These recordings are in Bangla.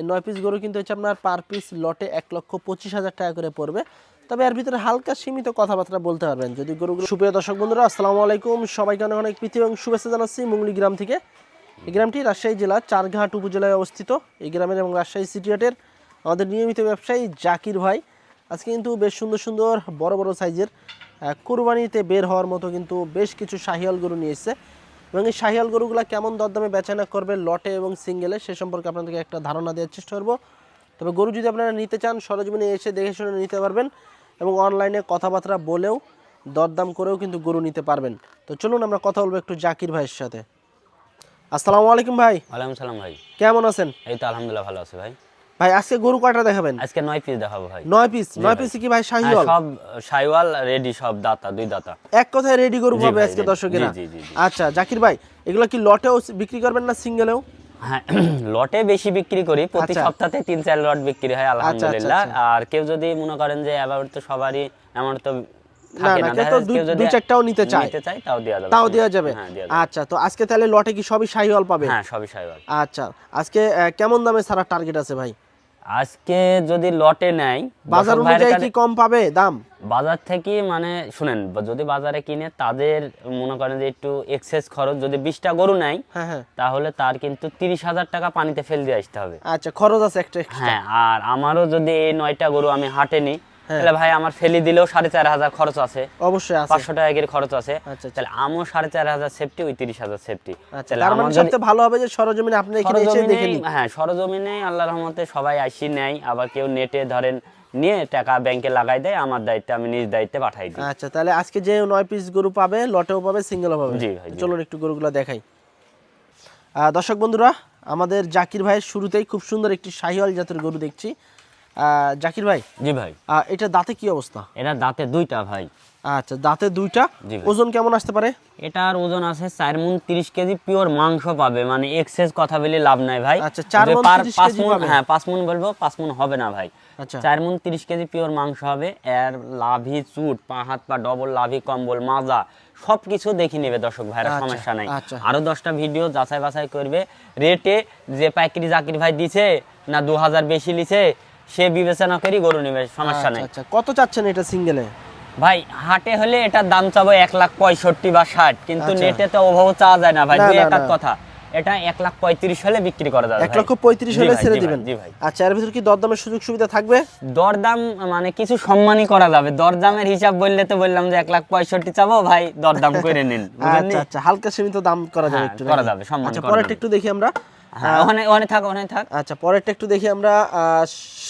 এই 9 পিস গরু কিন্তু হচ্ছে আপনার পার পিস লটে 1,25,000 টাকা করে পড়বে। তবে এর ভিতরে হালকা সীমিত কথাবার্তা বলতে পারবেন যদি গরুগুলো। সুপ্রিয় দর্শক বন্ধুরা, আসসালামু আলাইকুম, সবাইকে অনেক অনেক প্রীতি এবং শুভেচ্ছা জানাচ্ছি মুঙ্গলি গ্রাম থেকে। এই গ্রামটি রাজশাহী জেলার চারঘাট উপজেলায় অবস্থিত। এই গ্রামের এবং রাজশাহী সিটি হাটের আমাদের নিয়মিত ব্যবসায়ী জাকির ভাই আজকে কিন্তু বেশ সুন্দর সুন্দর বড় বড় সাইজের কুরবানিতে বের হওয়ার মতো কিন্তু বেশ কিছু শাহিয়াল গরু নিয়ে এসেছে। এবং এই শাহিয়াল গরুগুলো কেমন দরদামে বেচাকেনা করবে লটে এবং সিঙ্গেলে সে সম্পর্কে আপনাদেরকে একটা ধারণা দেওয়ার চেষ্টা করবো। তবে গরু যদি আপনারা নিতে চান সরজমিনে এসে দেখে শুনে নিতে পারবেন এবং অনলাইনে কথাবার্তা বলেও দরদাম করেও কিন্তু গরু নিতে পারবেন। তো চলুন আমরা কথা বলবো একটু জাকির ভাইয়ের সাথে। আসসালামু আলাইকুম ভাই। ওয়ালাইকুম সালাম ভাই। কেমন আছেন? এই তো আলহামদুলিল্লাহ ভালো আছি ভাই। ভাই আজকে গরু কয়টা দেখাবেন? আজকে 9 পিস দেখাবো ভাই। 9 পিস? 9 পিস কি ভাই শাহিওয়াল? সব শাহিওয়াল রেডি, সব দাতা, দুই দাতা। এক কথায় রেডি গরু পাবে আজকে দর্শকেরা। আচ্ছা জাকির ভাই, এগুলো কি লটেও বিক্রি করবেন না সিঙ্গেলেও? হ্যাঁ, লটে বেশি বিক্রি করি, প্রতি সপ্তাহে 3-4 লট বিক্রি হয় আলহামদুলিল্লাহ। আর কেউ যদি মনে করেন যে এবার তো সবারই এমন তো থাকে না, কেউ দুই চারটাও নিতে চায় তাও দেওয়া যাবে। আচ্ছা, তো আজকে তাহলে লটে কি সবই শাহিওয়াল পাবে? হ্যাঁ, সবই শাহিওয়াল। আচ্ছা, আজকে কেমন দামে ছাড়া টার্গেট আছে ভাই? আজকে যদি লটে নেয় বাজার অনুযায়ী কি কম পাবে দাম? বাজার থেকে মানে শুনেন, যদি বাজারে কিনে তাদের মনে করেন যে একটু এক্সেস খরচ, যদি 20টা গরু নেয় তাহলে তার কিন্তু 30,000 টাকা পানিতে ফেল দিয়ে আসতে হবে। আচ্ছা, খরচ আছে একটা। হ্যাঁ, আর আমারও যদি এই 9টা গরু আমি হাটে নিই তাহলে ভাই আমার ফেলি দিলেও 4,500 খরচ আছে, অবশ্যই আছে 500 টাকা এর খরচ আছে। তাহলে আমও 4,500 সেফটি, ওই 30,000 সেফটি। তাহলে আমার সবচেয়ে ভালো হবে যে সরজমিনে আপনি এখানে এসে দেখে নিন। হ্যাঁ, সরজমিনে আল্লাহর রহমতে সবাই আসি নেয়, আবার কেউ নেটে ধরেন নিয়ে টাকা ব্যাংকে লাগাই দেয়, আমার দায়িত্বে আমি নিজ দায়িত্বে পাঠাই দিই। আচ্ছা, তাহলে আজকে যে 9 পিস গরু পাবে লটেও পাবে সিঙ্গেলও পাবে। জি ভাই, চলুন একটু গরুগুলো দেখাই। দর্শক বন্ধুরা, আমাদের জাকির ভাইয়ের শুরুতেই খুব সুন্দর একটি শাহিওয়াল জাতের গরু দেখছি। জাকির ভাই। জি ভাই। এটা দাঁতে কি অবস্থা? এটা দাঁতে দুইটা ভাই। আচ্ছা, দাঁতে দুইটা। ওজন কেমন আসতে পারে? এটার ওজন আছে 4 মণ 30 কেজি, পিওর মাংস পাবে, মানে এক্সেস কথা বলে লাভ নাই ভাই। আচ্ছা, 4 মণ 30 কেজি পাবে? হ্যাঁ, 5 মণ বলবো, 5 মণ হবে না ভাই। আচ্ছা, 4 মণ 30 কেজি পিওর মাংস হবে। এর লাভি চুট, পা হাত পা ডবল লাভি, কম্বল মাজা সবকিছু দেখে নেবে দর্শক ভাইরা, সমস্যা নাই। আরো 10টা ভিডিও যাচাই বাছাই করবে। রেটে যে পাইকারি জাকির ভাই দিছে না 2000 বেশি লিছে সে বিবেচনা করি গরু নেবে, সমস্যা নাই। আচ্ছা, কত চাচ্ছেন এটা সিঙ্গেলে? ভাই হাটে হলে এটার দাম চাবো 1,65,000 বা 60, কিন্তু নেটে তো ওভাবে চাওয়া যায় না ভাই, দুই একাত কথা। এটা 1,35,000 হলে বিক্রি করা যাবে। 1,35,000 হলে ছেড়ে দিবেন? জি ভাই। আচ্ছা, এর ভিতর কি দরদামের সুযোগ সুবিধা থাকবে? দরদাম মানে কিছু সম্মানই করা যাবে। দরদামের হিসাব বললে তো বললাম যে 1,65,000 চাবো ভাই, দরদাম করে নিন। আচ্ছা, হালকা সীমিত দাম করা যাবে, একটু করা যাবে, সম্মান। আচ্ছা, পরেরটা একটু দেখি আমরা। ওখানে থাক। আচ্ছা, পরেরটা একটু দেখি আমরা।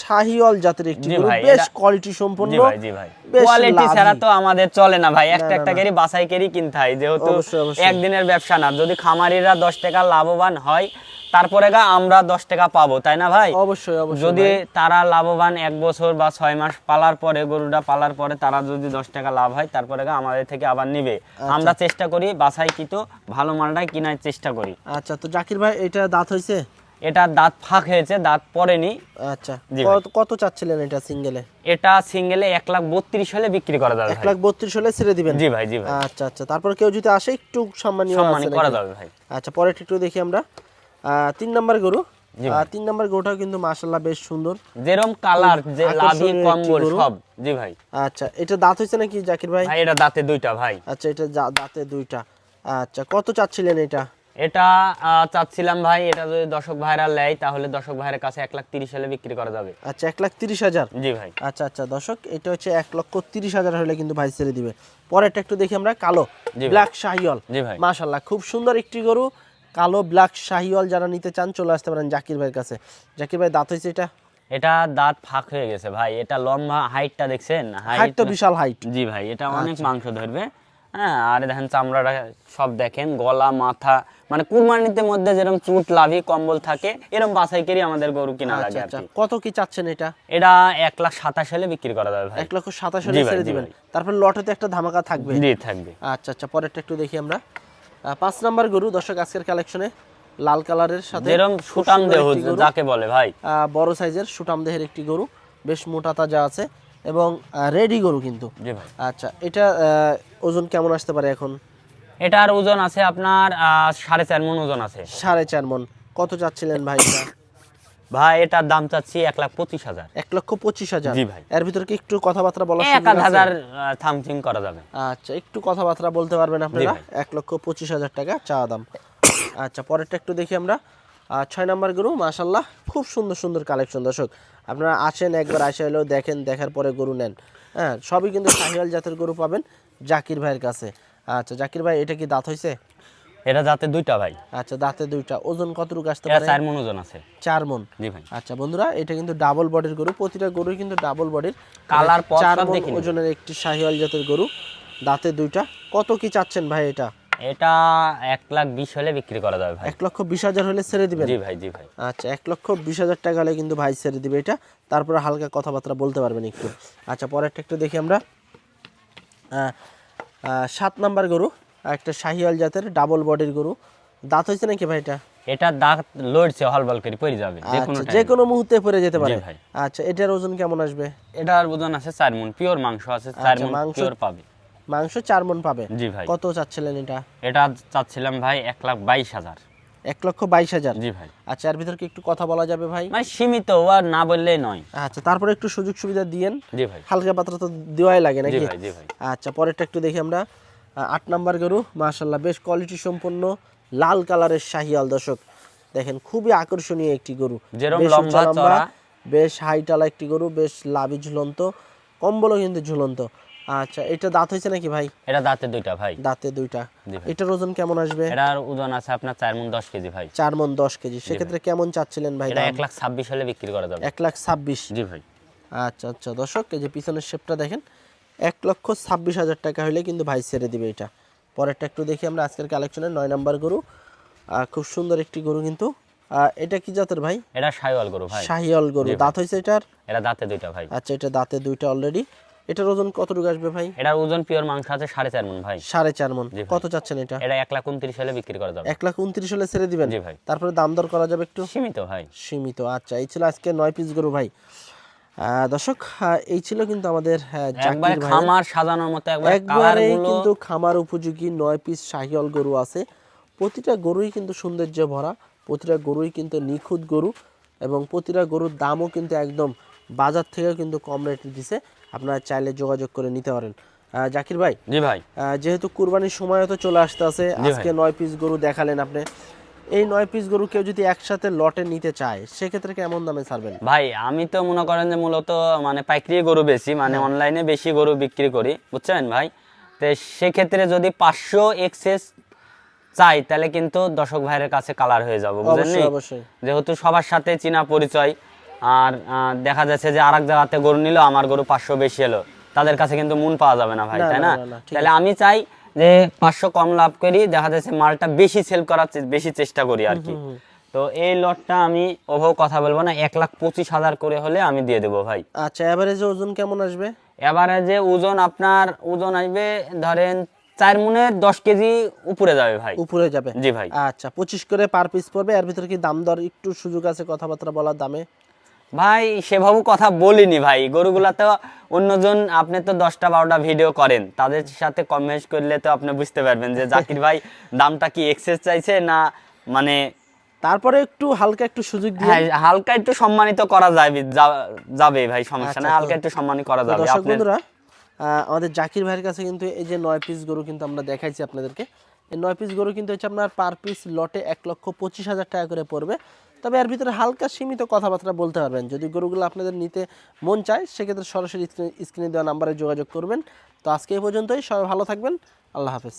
শাহিওয়াল জাতের একটি গরু, বেশ কোয়ালিটি সম্পন্ন। জি ভাই, জি ভাই। কোয়ালিটি ছাড়া তো আমাদের চলে না ভাই, একটা করে বাছাই করে কিনতে হয়, যেহেতু একদিনের ব্যবসা না। যদি খামারিরা 10 টাকা লাভবান হয় তারপরে আমরা 10 টাকা পাবো, তাই না ভাই? অবশ্যই। যদি তারা লাভবান 1 বছর বা 6 মাস পালার পরে, গরুটা পালার পরে তারা যদি 10 টাকা লাভ হয় তারপরে আমাদের থেকে আবার নিবে। আমরা চেষ্টা করি বাছাইকৃত ভালো মালটাই কেনার চেষ্টা করি। আচ্ছা, তো জাকির ভাই এটা দাঁত হয়েছে? এটা দাঁত ফাঁক হয়েছে, দাঁত পড়েনি। আচ্ছা, কত চাচ্ছিলেন এটা সিঙ্গেলে? এটা সিঙ্গেলে 1,32,000 হলে বিক্রি করা যাবে। 1,32,000 হলে ছেড়ে দিবেন? জি ভাই, জি ভাই। আচ্ছা, তারপর কেউ যদি আসে একটু সম্মান করা যাবে ভাই। আচ্ছা, পরে একটু দেখি আমরা 3 নম্বর গরু। 3 নম্বর গরুটাও কিন্তু মাশাআল্লাহ বেশ সুন্দর, যেরকম কালার, যে লাভি কম্বল সব। জি ভাই। আচ্ছা, এটা দাঁত হইছে নাকি জাকির ভাই? ভাই এটা দাঁতে দুইটা ভাই। আচ্ছা, এটা দাঁতে দুইটা। আচ্ছা, কত চাচ্ছিলেন এটা? এটা চাচ্ছিলাম ভাই, এটা যদি দর্শক ভাইরা নেয় তাহলে দর্শক ভাইয়ের কাছে 1,30,000 হলে বিক্রি করা যাবে। আচ্ছা, 1,30,000? জি ভাই। আচ্ছা দর্শক, এটা হচ্ছে 1,30,000 হলে কিন্তু ভাই ছেড়ে দিবে। পরেরটা একটু দেখি আমরা, কালো ব্ল্যাক শাহিওয়াল। জি ভাই। মাশাআল্লাহ খুব সুন্দর একটি গরু, কালো ব্ল্যাক শাহিওয়াল। যারা নিতে চান চলে আসতে পারেন জাকির ভাইয়ের কাছে। জাকির ভাই, দাঁত হয়েছে এটা? এটা দাঁত ফাঁক হয়ে গেছে ভাই। এটা লম্বা, হাইটটা দেখছেন? হাইট তো বিশাল হাইট। জি ভাই, এটা অনেক মাংস ধরবে। হ্যাঁ, আর দেখেন চামড়াটা সব দেখেন, গলা মাথা, মানে কুরবানিতে মধ্যে যেরকম চুট লাভি কম্বল থাকে এরকম বাছাই করে আমাদের গরু কিনা লাগে। আচ্ছা, কত কি চাচ্ছেন এটা? এটা 1,27,000 হলে বিক্রি করা যাবে ভাই। 1,27,000 হলে ছেড়ে দিবেন? তারপর লটেতে একটা ধামাকা থাকবে? জি থাকবে। আচ্ছা, পরেরটা একটু দেখি আমরা। 5 নম্বর গরু দর্শক, আজকের কালেকশনে লাল কালারের সাথে যেরকম সুটাম দেহ যাকে বলে ভাই, বড় সাইজের সুটাম দেহের একটি গরু, বেশ মোটা তাজা আছে এবং রেডি গরু কিন্তু। জি ভাই। আচ্ছা, এটা ওজন কেমন আসতে পারে এখন? এটার ওজন আছে আপনার 4.5 মণ ওজন আছে। 4.5 মণ। কত চাচ্ছিলেন ভাই? ভাই এটার দাম চাচ্ছি 1,25,000। 1,25,000। জি ভাই। এর ভিতরে কি একটু কথাবার্তা বলা 1,000 থামথিং করা যাবে। আচ্ছা, একটু কথাবার্তা বলতে পারবেন আপনারা। ভাই। 1,25,000 টাকা চা দাম। আচ্ছা, পরেরটা একটু দেখি আমরা। 6 নাম্বার গরু, মাশাআল্লাহ খুব সুন্দর সুন্দর কালেকশন। দর্শক আপনারা আসেন, একবার আসে হলেও দেখেন, দেখার পরে গরু নেন। হ্যাঁ, সবই কিন্তু শাহিওয়াল জাতের গরু পাবেন জাকির ভাইয়ের কাছে। আচ্ছা জাকির ভাই, এটা কি দাঁত হইছে? এটা দাঁতে দুইটা ভাই। আচ্ছা, দাঁতে দুইটা। ওজন কতটুকু আসতে এটা পারে? 4 মণ ওজন আছে। 4 মণ। জি ভাই। আচ্ছা বন্ধুরা, এটা কিন্তু ডাবল বডির গরু, প্রতিটা গরুই কিন্তু ডাবল বডির। কালার পর 4 সব মণ দেখে নিন। ওজনের একটি শাহিওয়াল জাতের গরু, দাঁতে দুইটা। কত কি চাচ্ছেন ভাই এটা? এটা 1,20,000 হলে বিক্রি করা যাবে ভাই। 1,20,000 হলে ছেড়ে দিবেন? জি ভাই, জি ভাই। আচ্ছা, 1,20,000 টাকা হলে কিন্তু ভাই ছেড়ে দিবে এটা। তারপরে হালকা কথাবার্তা বলতে পারবেন একটু। আচ্ছা, পরেরটা একটু দেখি আমরা। 7 নাম্বার গরু, একটা শাহিওয়াল জাতের ডাবল বডির গরু। দাঁত হয়েছে নাকি ভাই এটা? এটা দাঁত লড়ছে, হলবল করে পড়ে যাবে যে কোনো আচ্ছা, যে কোনো মুহূর্তে পড়ে যেতে পারে। ভাই। আচ্ছা, এটার ওজন কেমন আসবে? এটার ওজন আছে 4 মণ, পিওর মাংস আছে 4 মণ মাংস- পিওর পাবে। মাংস 4 মণ পাবে। জি ভাই। কত চাচ্ছিলেন এটা? এটা চাচ্ছিলাম ভাই 1,22,000। 1,22,000। জি ভাই। আচ্ছা, এর ভিতর কি একটু কথা বলা যাবে ভাই? মানে সীমিত, আর না বললেই নয়। আচ্ছা, তারপরে একটু সুযোগ সুবিধা দিয়েন। জি ভাই। হালকা পাত্র তো দেওয়াই লাগে জি নাকি? ভাই, জি ভাই। আচ্ছা, পরেরটা একটু দেখি আমরা। 8 নাম্বার গরু, মাশাআল্লাহ বেশ কোয়ালিটি সম্পন্ন লাল কালারের শাহিওয়াল। দর্শক দেখেন, খুবই আকর্ষণীয় একটি গরু। যেরকম বেশ লম্বা উঁচা চড়া। বেশ হাইটালা একটি গরু, বেশ লাভি ঝুলন্ত, কম্বলও কিন্তু ঝুলন্ত। আচ্ছা, এটা দাঁত হয়েছে নাকি ভাই? এটা দাঁতে দুইটা ভাই। দাঁতে দুইটা। জি ভাই। এটার ওজন কেমন আসবে? এটার ওজন আছে আপনার 4 মণ 10 কেজি ভাই। 4 মণ 10 কেজি। সেক্ষেত্রে কেমন চাচ্ছিলেন ভাই? এটা 1,26,000 হলে বিক্রি করা যাবে। 1,26,000। জি ভাই। আচ্ছা আচ্ছা দর্শক, এই যে পিছনের শেপটা দেখেন, 1,26,000 টাকা হলে কিন্তু ভাই ছেড়ে দিবে এটা। পরেরটা একটু দেখি আমরা আজকের কালেকশনের 9 নাম্বার গরু। খুব সুন্দর একটি গরু কিন্তু। এটা কি জাতের ভাই? এটা শাহিওয়াল গরু ভাই। শাহিওয়াল গরু। দাঁত হয়েছে এটার? এটা দাঁতে দুইটা ভাই। আচ্ছা, এটা দাঁতে দুইটা অলরেডি। এটার ওজন কতটুকু আসবে ভাই? এটার ওজন পিওর মাংস আছে 4.5 মণ ভাই। 4.5 মণ। জি ভাই। কত চাচ্ছেন এটা? এটা 1,29,000 হলে বিক্রি করা যাবে। 1,29,000 হলে ছেড়ে দিবেন? জি ভাই। তারপরে দাম দর করা যাবে একটু? সীমিত ভাই। সীমিত। আচ্ছা, এই ছিল আজকে 9 পিস গরু ভাই। দর্শক, এই ছিল কিন্তু আমাদের একবারে জাকির ভাই। খামার সাজানোর মতো একবারে একবারে কালারগুলো। কিন্তু খামার উপযোগী 9 পিস শাহিওয়াল গরু আছে। প্রতিটা গরুই কিন্তু সৌন্দর্যে ভরা, প্রতিটা গরুই কিন্তু নিখুঁত গরু, এবং প্রতিটা গরুর দামও কিন্তু একদম বাজার থেকেও কিন্তু কম রেটে দিছে। আপনারা চাইলে যোগাযোগ করে নিতে পারেন। জাকির ভাই, জি ভাই। যেহেতু কুরবানির সময় তো চলে আসতে আছে, আজকে 9 পিস গরু দেখালেন আপনি। এই 9 পিস গরু কেউ যদি একসাথে লটে নিতে চায়, সেক্ষেত্রে কেমন দামে ছাড়বেন? ভাই আমি তো মনে করেন যে মূলত মানে পাইকারি গরু বেশি, মানে অনলাইনে বেশি গরু বিক্রি করি, বুঝছেন ভাই। তো সেক্ষেত্রে যদি 500 এক্সেস চাই, তাহলে কিন্তু দর্শক ভাইয়ের কাছে কালার হয়ে যাবো, বুঝলেন? অবশ্যই অবশ্যই। যেহেতু সবার সাথে চিনা পরিচয়, আর দেখা যাচ্ছে যে আরেক জায়গাতে গরু নিল, আমার গরু 500 বেশি এলো, তাদের কাছে কিন্তু মন পাওয়া যাবে না ভাই, না, তাই না, না? না, না, ঠিক তাহলে আমি চাই যে 500 কম লাভ করি, দেখা যাচ্ছে মালটা বেশি সেল করার বেশি চেষ্টা করি আর কি। তো এই লটটা আমি ওভাবে কথা বলবো না, 1,25,000 করে হলে আমি দিয়ে দেবো ভাই। আচ্ছা, এভারেজে ওজন কেমন আসবে? এবারে যে ওজন আপনার ওজন আসবে ধরেন 4 মণে 10 কেজি উপরে যাবে ভাই। উপরে যাবে? জি ভাই। আচ্ছা, 25 করে পার পিস পড়বে। এর ভিতরে কি দাম দর একটু সুযোগ আছে কথাবার্তা বলার দামে? ভাই সেভাবে কথা বলিনি ভাই, গরুগুলা তো অন্যজন, আপনি তো 10টা 12টা ভিডিও করেন, তাদের সাথে কমেন্ট করলে তো আপনি বুঝতে পারবেন যে জাকির ভাই দামটা কি এক্সেস চাইছে না, মানে তারপরে একটু হালকা একটু সুযোগ দিয়ে। হ্যাঁ হালকা একটু সম্মানিত করা যাবে ভাই, সমস্যা নাই, হালকা একটু সম্মানিত করা যাবে। দর্শক আপনার বন্ধুরা, আমাদের জাকির ভাইয়ের কাছে কিন্তু এই যে 9 পিস গরু কিন্তু আমরা দেখাইছি আপনাদেরকে। এই 9 পিস গরু কিন্তু হচ্ছে আপনার পার পিস লটে 1,25,000 টাকা করে পড়বে। তবে এর ভিতরে হালকা সীমিত কথাবার্তা বলতে পারবেন। যদি গরুগুলো আপনাদের নিতে মন চায়, সেক্ষেত্রে সরাসরি স্ক্রিনে দেওয়া নাম্বারে যোগাযোগ করবেন। তো আজকে এই পর্যন্তই, সবাই ভালো থাকবেন, আল্লাহ হাফেজ।